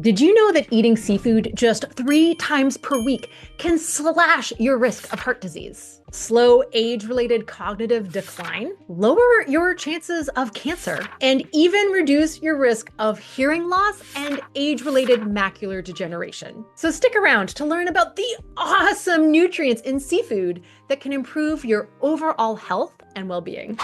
Did you know that eating seafood just 3 times per week can slash your risk of heart disease, slow age-related cognitive decline, lower your chances of cancer, and even reduce your risk of hearing loss and age-related macular degeneration? So stick around to learn about the awesome nutrients in seafood that can improve your overall health and well-being.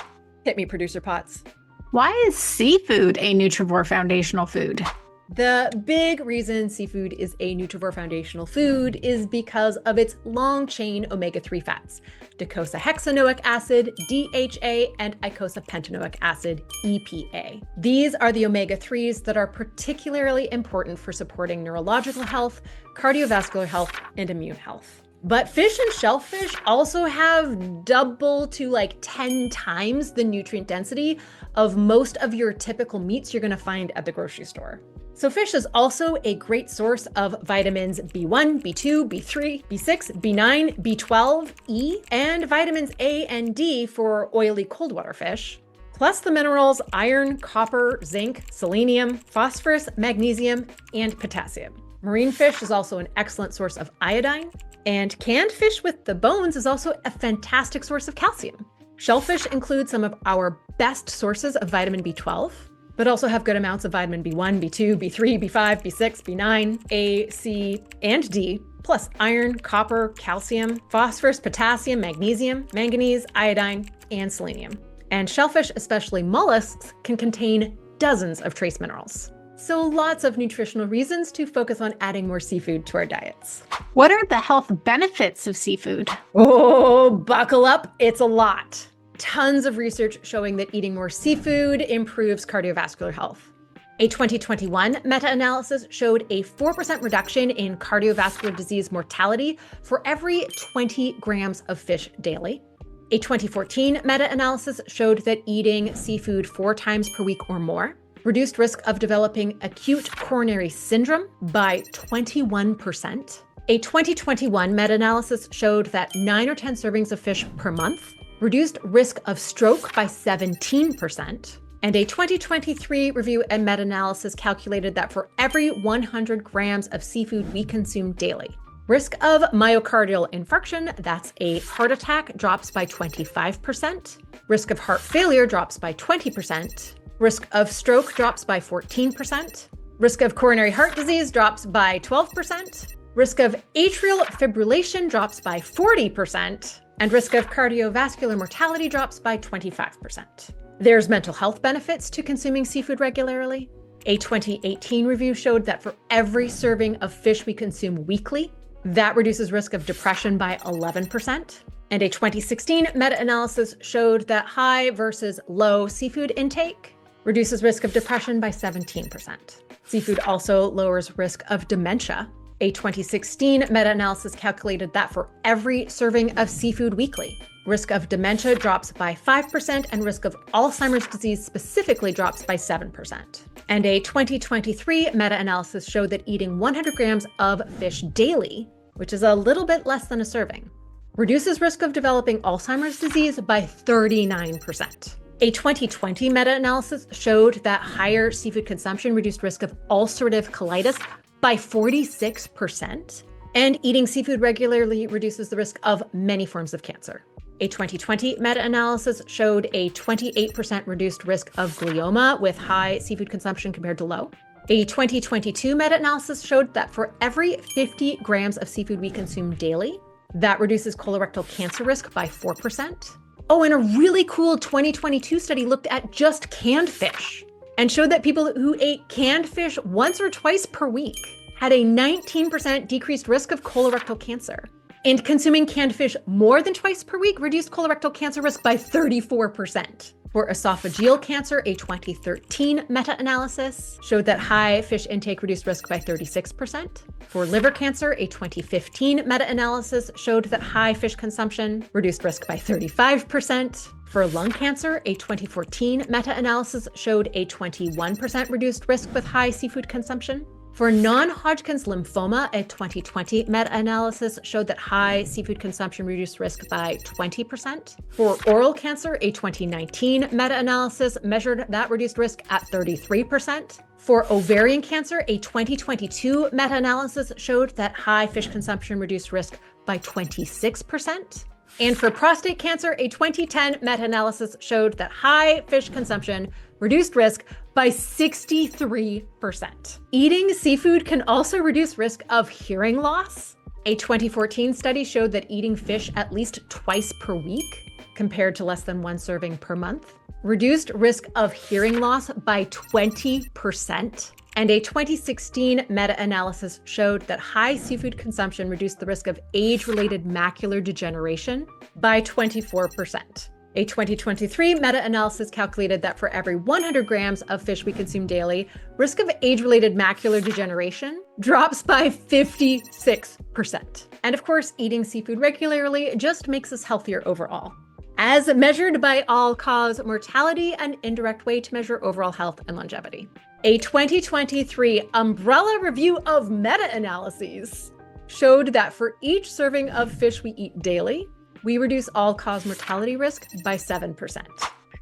Hit me, Producer Potts. Why is seafood a Nutrivore Foundational Food? The big reason seafood is a Nutrivore Foundational Food is because of its long-chain omega-3 fats, docosahexaenoic acid, DHA, and icosapentaenoic acid, EPA. These are the omega-3s that are particularly important for supporting neurological health, cardiovascular health, and immune health. But fish and shellfish also have double to 10 times the nutrient density of most of your typical meats you're going to find at the grocery store. So fish is also a great source of vitamins B1, B2, B3, B6, B9, B12, E, and vitamins A and D for oily cold water fish, plus the minerals iron, copper, zinc, selenium, phosphorus, magnesium, and potassium. Marine fish is also an excellent source of iodine, and canned fish with the bones is also a fantastic source of calcium. Shellfish include some of our best sources of vitamin B12, but also have good amounts of vitamin B1, B2, B3, B5, B6, B9, A, C, and D, plus iron, copper, calcium, phosphorus, potassium, magnesium, manganese, iodine, and selenium. And shellfish, especially mollusks, can contain dozens of trace minerals. So lots of nutritional reasons to focus on adding more seafood to our diets. What are the health benefits of seafood? Oh, buckle up, it's a lot. Tons of research showing that eating more seafood improves cardiovascular health. A 2021 meta-analysis showed a 4% reduction in cardiovascular disease mortality for every 20 grams of fish daily. A 2014 meta-analysis showed that eating seafood 4 times per week or more reduced risk of developing acute coronary syndrome by 21%. A 2021 meta-analysis showed that 9 or 10 servings of fish per month reduced risk of stroke by 17%. And a 2023 review and meta-analysis calculated that for every 100 grams of seafood we consume daily, risk of myocardial infarction, that's a heart attack, drops by 25%, risk of heart failure drops by 20%, risk of stroke drops by 14%, risk of coronary heart disease drops by 12%, risk of atrial fibrillation drops by 40%, and risk of cardiovascular mortality drops by 25%. There's mental health benefits to consuming seafood regularly. A 2018 review showed that for every serving of fish we consume weekly, that reduces risk of depression by 11%. And a 2016 meta-analysis showed that high versus low seafood intake reduces risk of depression by 17%. Seafood also lowers risk of dementia. A 2016 meta-analysis calculated that for every serving of seafood weekly, risk of dementia drops by 5% and risk of Alzheimer's disease specifically drops by 7%. And a 2023 meta-analysis showed that eating 100 grams of fish daily, which is a little bit less than a serving, reduces risk of developing Alzheimer's disease by 39%. A 2020 meta-analysis showed that higher seafood consumption reduced risk of ulcerative colitis by 46%, and eating seafood regularly reduces the risk of many forms of cancer. A 2020 meta-analysis showed a 28% reduced risk of glioma with high seafood consumption compared to low. A 2022 meta-analysis showed that for every 50 grams of seafood we consume daily, that reduces colorectal cancer risk by 4%. Oh, and a really cool 2022 study looked at just canned fish and showed that people who ate canned fish once or twice per week had a 19% decreased risk of colorectal cancer. And consuming canned fish more than twice per week reduced colorectal cancer risk by 34%. For esophageal cancer, a 2013 meta-analysis showed that high fish intake reduced risk by 36%. For liver cancer, a 2015 meta-analysis showed that high fish consumption reduced risk by 35%. For lung cancer, a 2014 meta-analysis showed a 21% reduced risk with high seafood consumption. For non-Hodgkin's lymphoma, a 2020 meta-analysis showed that high seafood consumption reduced risk by 20%. For oral cancer, a 2019 meta-analysis measured that reduced risk at 33%. For ovarian cancer, a 2022 meta-analysis showed that high fish consumption reduced risk by 26%. And for prostate cancer, a 2010 meta-analysis showed that high fish consumption reduced risk by 63%. Eating seafood can also reduce risk of hearing loss. A 2014 study showed that eating fish at least twice per week, compared to less than one serving per month, reduced risk of hearing loss by 20%. And a 2016 meta-analysis showed that high seafood consumption reduced the risk of age-related macular degeneration by 24%. A 2023 meta-analysis calculated that for every 100 grams of fish we consume daily, risk of age-related macular degeneration drops by 56%. And of course, eating seafood regularly just makes us healthier overall, as measured by all-cause mortality, an indirect way to measure overall health and longevity. A 2023 umbrella review of meta-analyses showed that for each serving of fish we eat daily, we reduce all-cause mortality risk by 7%.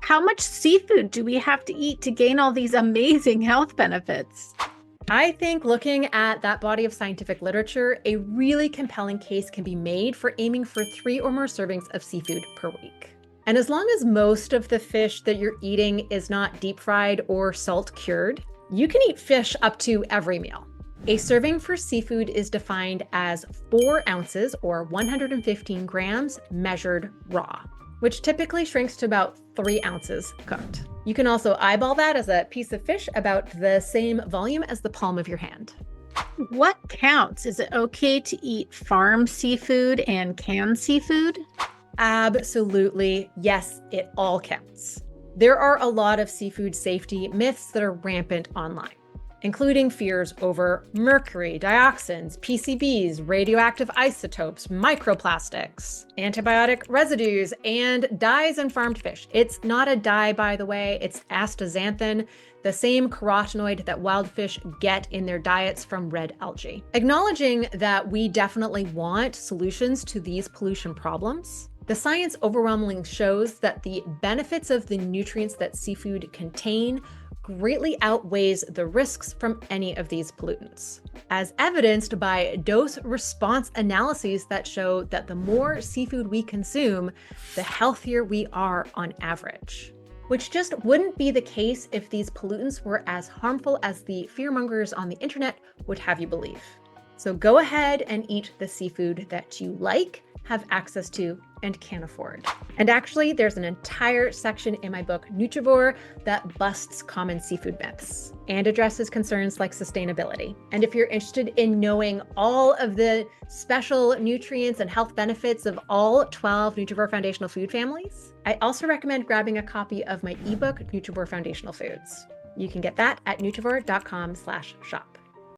How much seafood do we have to eat to gain all these amazing health benefits? I think looking at that body of scientific literature, a really compelling case can be made for aiming for 3 or more servings of seafood per week. And as long as most of the fish that you're eating is not deep fried or salt cured, you can eat fish up to every meal. A serving for seafood is defined as 4 ounces or 115 grams measured raw, which typically shrinks to about 3 ounces cooked. You can also eyeball that as a piece of fish about the same volume as the palm of your hand. What counts? Is it okay to eat farm seafood and canned seafood? Absolutely. Yes, it all counts. There are a lot of seafood safety myths that are rampant online, including fears over mercury, dioxins, PCBs, radioactive isotopes, microplastics, antibiotic residues, and dyes in farmed fish. It's not a dye, by the way, it's astaxanthin, the same carotenoid that wild fish get in their diets from red algae. Acknowledging that we definitely want solutions to these pollution problems, the science overwhelmingly shows that the benefits of the nutrients that seafood contain greatly outweighs the risks from any of these pollutants, as evidenced by dose-response analyses that show that the more seafood we consume, the healthier we are on average, which just wouldn't be the case if these pollutants were as harmful as the fearmongers on the internet would have you believe. So go ahead and eat the seafood that you like, have access to, and can afford. And actually, there's an entire section in my book, Nutrivore, that busts common seafood myths and addresses concerns like sustainability. And if you're interested in knowing all of the special nutrients and health benefits of all 12 Nutrivore Foundational Food families, I also recommend grabbing a copy of my ebook, Nutrivore Foundational Foods. You can get that at nutrivore.com/shop.